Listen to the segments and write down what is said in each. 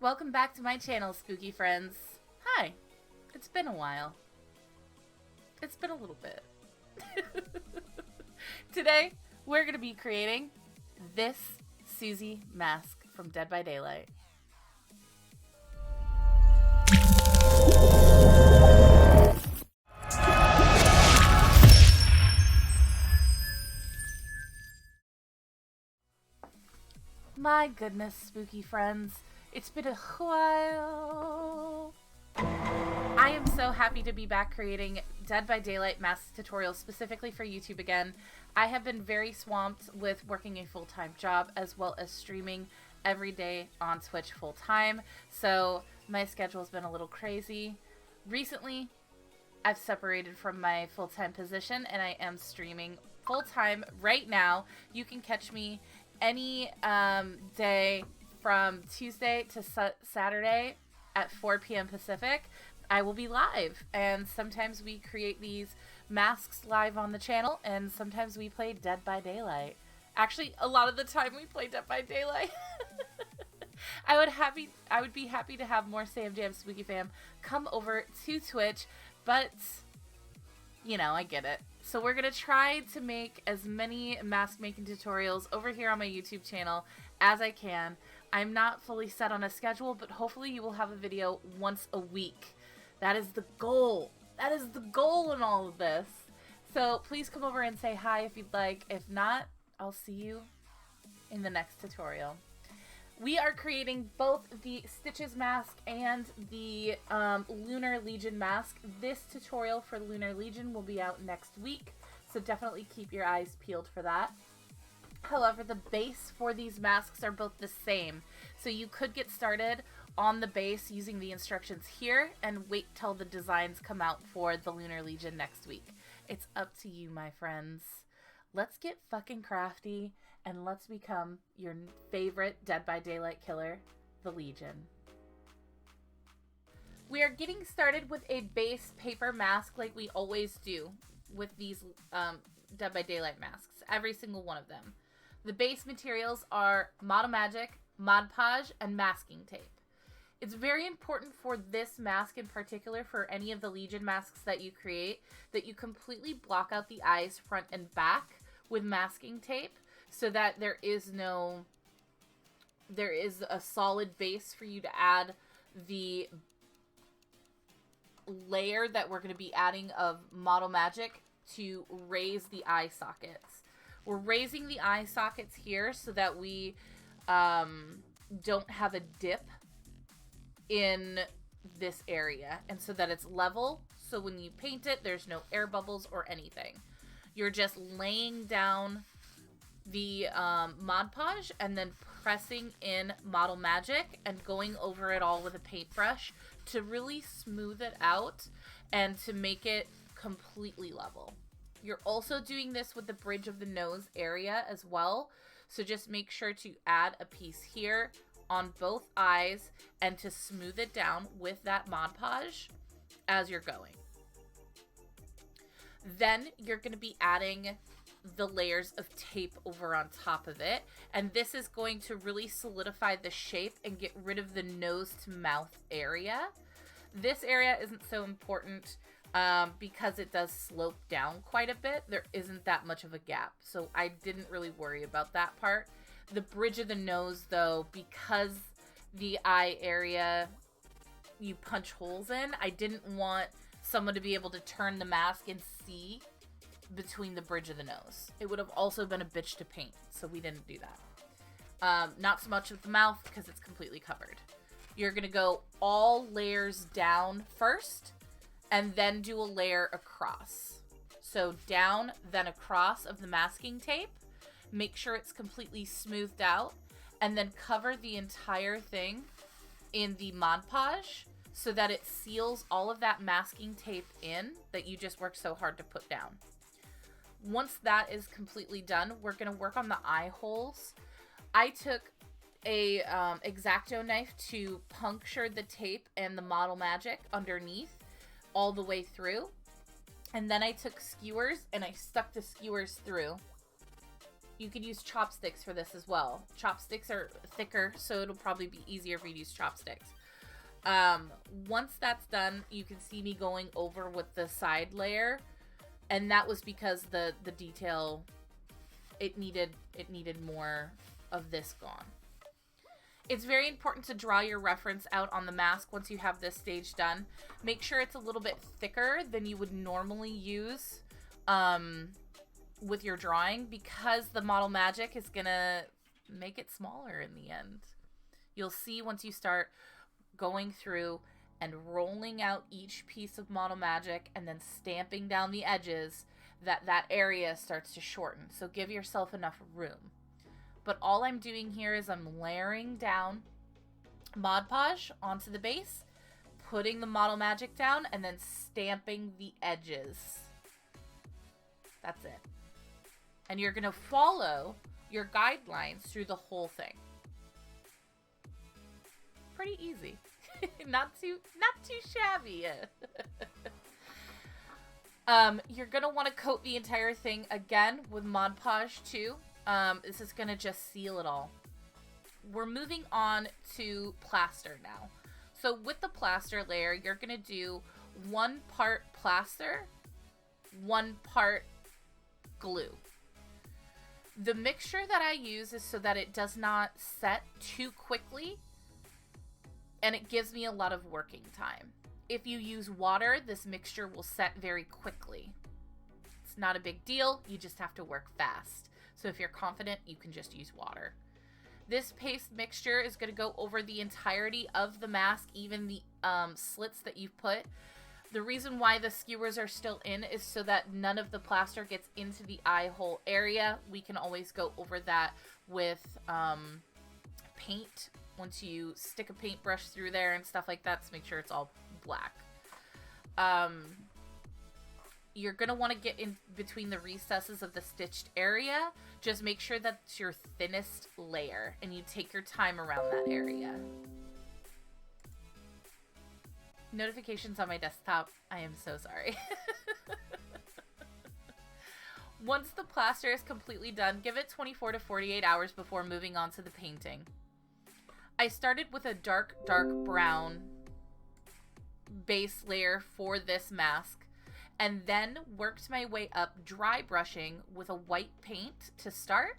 Welcome back to my channel, spooky friends. Hi. It's been a while. It's been a little bit. Today, we're going to be creating this Susie mask from Dead by Daylight. My goodness, spooky friends. It's been a while. I am so happy to be back creating Dead by Daylight mask tutorials specifically for YouTube again. I have been very swamped with working a full-time job as well as streaming every day on Twitch full-time, so my schedule has been a little crazy. Recently, I've separated from my full-time position and I am streaming full-time right now. You can catch me any day from Tuesday to Saturday at 4 p.m. Pacific. I will be live, and sometimes we create these masks live on the channel, and sometimes we play Dead by Daylight. Actually, a lot of the time we play Dead by Daylight. I would be happy to have more Sam Jam Spooky Fam come over to Twitch, but you know, I get it. So we're gonna try to make as many mask making tutorials over here on my YouTube channel as I can. I'm not fully set on a schedule, but hopefully you will have a video once a week. That is the goal. That is the goal in all of this. So please come over and say hi if you'd like. If not, I'll see you in the next tutorial. We are creating both the Stitches mask and the Lunar Legion mask. This tutorial for Lunar Legion will be out next week, so definitely keep your eyes peeled for that. However, the base for these masks are both the same, so you could get started on the base using the instructions here and wait till the designs come out for the Lunar Legion next week. It's up to you, my friends. Let's get fucking crafty and let's become your favorite Dead by Daylight killer, the Legion. We are getting started with a base paper mask like we always do with these Dead by Daylight masks, every single one of them. The base materials are Model Magic, Mod Podge, and masking tape. It's very important for this mask in particular, for any of the Legion masks that you create, that you completely block out the eyes front and back with masking tape so that there is a solid base for you to add the layer that we're going to be adding of Model Magic to raise the eye sockets. We're raising the eye sockets here so that we don't have a dip in this area, and so that it's level, so when you paint it there's no air bubbles or anything. You're just laying down the Mod Podge and then pressing in Model Magic and going over it all with a paintbrush to really smooth it out and to make it completely level. You're also doing this with the bridge of the nose area as well, so just make sure to add a piece here on both eyes and to smooth it down with that Mod Podge as you're going. Then you're going to be adding the layers of tape over on top of it, and this is going to really solidify the shape and get rid of the nose to mouth area. This area isn't so important because it does slope down quite a bit. There isn't that much of a gap, so I didn't really worry about that part. The bridge of the nose, though, because the eye area you punch holes in, I didn't want someone to be able to turn the mask and see between the bridge of the nose. It would have also been a bitch to paint, so we didn't do that. Not so much with the mouth because it's completely covered. You're going to go all layers down first and then do a layer across. So down, then across of the masking tape. Make sure it's completely smoothed out, and then cover the entire thing in the Mod Podge so that it seals all of that masking tape in that you just worked so hard to put down. Once that is completely done, we're going to work on the eye holes. I took a X-Acto knife to puncture the tape and the Model Magic underneath all the way through, and then I took skewers and I stuck the skewers through You could use chopsticks for this as well. Chopsticks are thicker, so it'll probably be easier if you use chopsticks. Once that's done, you can see me going over with the side layer, and that was because the detail, it needed more of this gone. It's very important to draw your reference out on the mask once you have this stage done. Make sure it's a little bit thicker than you would normally use with your drawing, because the model magic is gonna make it smaller in the end. You'll see once you start going through and rolling out each piece of model magic and then stamping down the edges, that area starts to shorten. So give yourself enough room. But all I'm doing here is I'm layering down Mod Podge onto the base, putting the model magic down, and then stamping the edges. That's it. And you're going to follow your guidelines through the whole thing. Pretty easy. not too shabby. You're going to want to coat the entire thing again with Mod Podge too. This is going to just seal it all. We're moving on to plaster now. So with the plaster layer, you're going to do 1 part plaster, 1 part glue. The mixture that I use is so that it does not set too quickly, and it gives me a lot of working time. If you use water, this mixture will set very quickly. It's not a big deal, you just have to work fast. So if you're confident, you can just use water. This paste mixture is going to go over the entirety of the mask, even the slits that you've put. The reason why the skewers are still in is so that none of the plaster gets into the eye hole area. We can always go over that with paint once you stick a paintbrush through there and stuff like that to make sure it's all black. You're going to want to get in between the recesses of the stitched area. Just make sure that's your thinnest layer and you take your time around that area. Notifications on my desktop. I am so sorry. Once the plaster is completely done, give it 24 to 48 hours before moving on to the painting. I started with a dark brown base layer for this mask, and then worked my way up dry brushing with a white paint to start,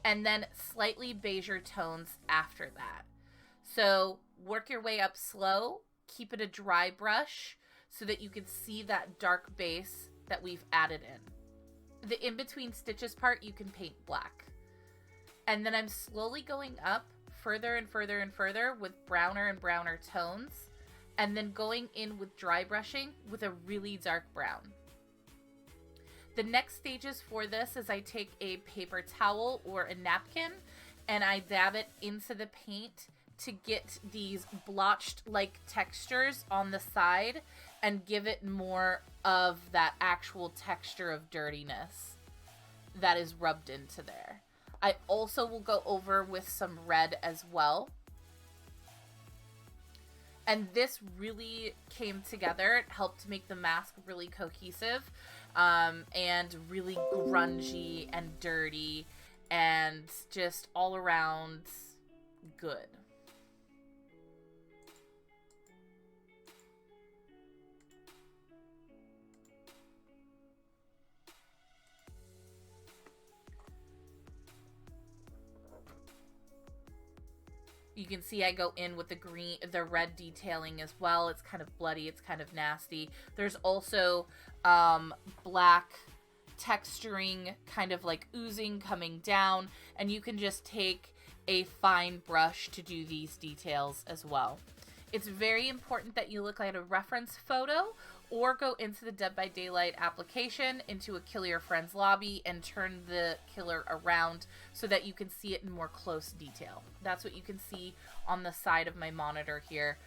and then slightly beigeur tones after that. So work your way up slow, keep it a dry brush so that you can see that dark base that we've added in. The in-between stitches part you can paint black. And then I'm slowly going up further and further and further with browner and browner tones, and then going in with dry brushing with a really dark brown. The next stages for this is I take a paper towel or a napkin and I dab it into the paint to get these blotched-like textures on the side and give it more of that actual texture of dirtiness that is rubbed into there. I also will go over with some red as well. And this really came together. It helped to make the mask really cohesive and really grungy and dirty and just all around good. You can see I go in with the red detailing as well. It's kind of bloody. It's kind of nasty. There's also black texturing, kind of like oozing coming down. And you can just take a fine brush to do these details as well. It's very important that you look at a reference photo or go into the Dead by Daylight application into a Kill Your Friends lobby and turn the killer around so that you can see it in more close detail. That's what you can see on the side of my monitor here,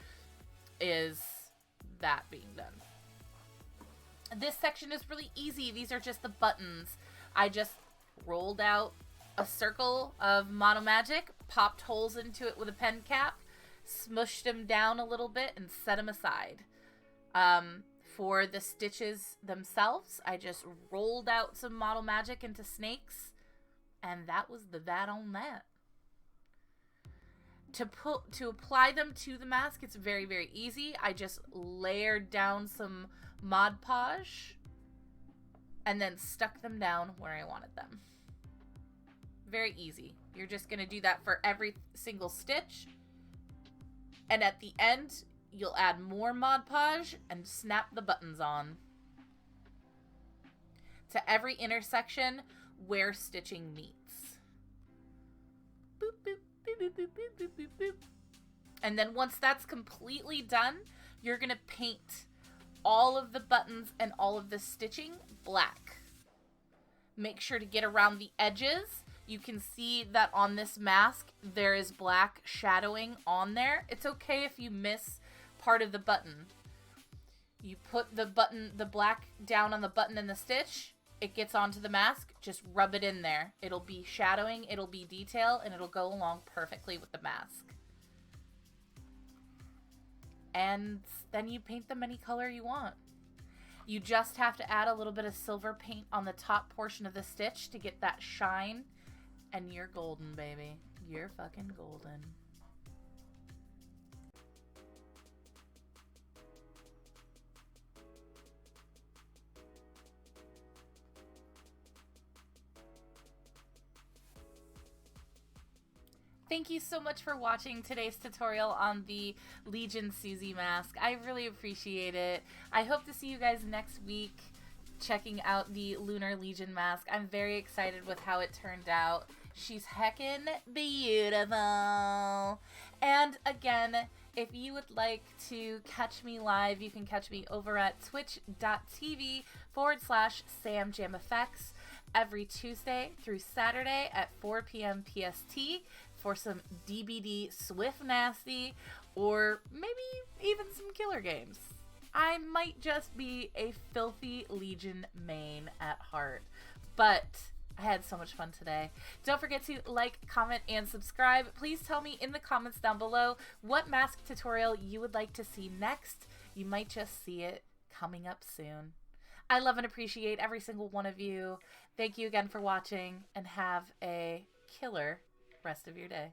is that being done. This section is really easy. These are just the buttons. I just rolled out a circle of Mono Magic, popped holes into it with a pen cap, smushed them down a little bit, and set them aside. For the stitches themselves, I just rolled out some Model Magic into snakes, And that was that on that. To apply them to the mask, it's very, very easy. I just layered down some Mod Podge and then stuck them down where I wanted them. Very easy. You're just going to do that for every single stitch. And at the end, you'll add more Mod Podge and snap the buttons on to every intersection where stitching meets. Boop, boop, boop, boop, boop, boop, boop, boop, boop. And then once that's completely done, you're going to paint all of the buttons and all of the stitching black. Make sure to get around the edges. You can see that on this mask, there is black shadowing on there. It's okay if you miss part of the button. You put the black down on the button and the stitch, it gets onto the mask, just rub it in there. It'll be shadowing, it'll be detail, and it'll go along perfectly with the mask. And then you paint them any color you want. You just have to add a little bit of silver paint on the top portion of the stitch to get that shine, and you're golden, baby. You're fucking golden. Thank you so much for watching today's tutorial on the Legion Susie mask. I really appreciate it. I hope to see you guys next week checking out the Lunar Legion mask. I'm very excited with how it turned out. She's heckin' beautiful. And again, if you would like to catch me live, you can catch me over at twitch.tv/SamJamEffects every Tuesday through Saturday at 4 p.m. PST for some DBD Swift Nasty, or maybe even some killer games. I might just be a filthy Legion main at heart, but I had so much fun today. Don't forget to like, comment, and subscribe. Please tell me in the comments down below what mask tutorial you would like to see next. You might just see it coming up soon. I love and appreciate every single one of you. Thank you again for watching, and have a killer rest of your day.